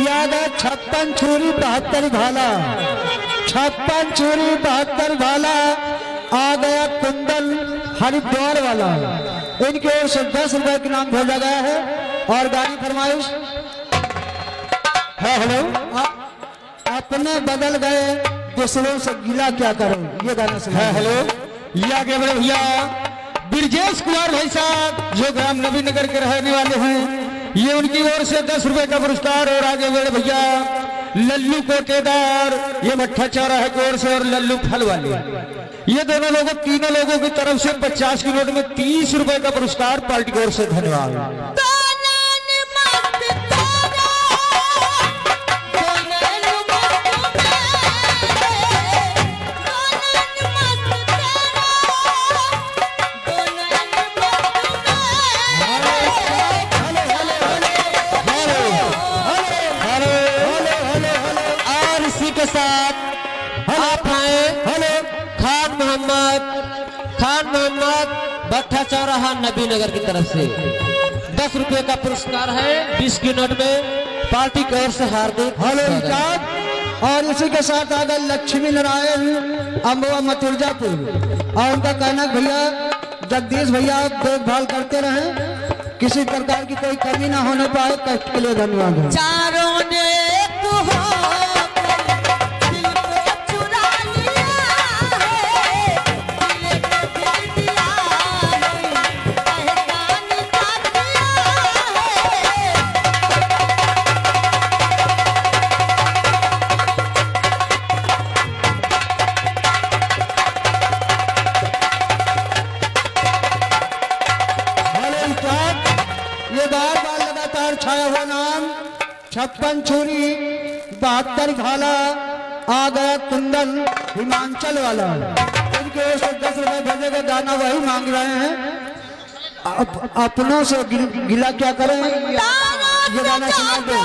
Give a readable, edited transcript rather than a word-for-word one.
याद है 56 छुरी 72 भाला, 56 छुरी 72 भाला आ गया कुंदन हरिद्वार वाला। इनकी ओर से 10 रुपए के नाम भेजा गया है। और गाड़ी फरमाइश है। हेलो, अपने बदल गए दूसरों से गिला क्या करो, ये गाना सुना है। हेलो, ये आगे बड़े भैया ब्रजेश कुमार भाई साहब जो ग्राम नबीनगर के रहने वाले हैं, ये उनकी ओर से 10 रुपए का पुरस्कार। और आगे बड़े भैया लल्लू कोटेदार, ये भट्टा चौराहे की ओर से, और लल्लू फल वाले, ये दोनों लोगों तीनों लोगों की तरफ से 50 की नोट में 30 रुपए का पुरस्कार पार्टी की ओर से। धन्यवाद। के साथ आप आए। हेलो, खान मोहम्मद भट्टा चौराहा नबीनगर की तरफ से 10 रुपए का पुरस्कार है 20 की नोट में, पार्टी की ओर से हार्दिक हेलो। और इसी के साथ आ गए लक्ष्मी नारायण अम्बुआ मतुर्जापुर, और उनका कहना भैया जगदीश भैया देखभाल करते रहें, किसी प्रकार की कोई कमी ना होने पाए। कष्ट के लिए धन्यवाद। चारों ने बार लगातार छाया हुआ नाम 56 छुरी 72 भाला आ गया कुंदन हिमाचल वाला। इनके ओर से 10 रुपए भेजे गए, गाना वही मांग रहे हैं। अपनों से गिला क्या करें, ये गाना सुना दो।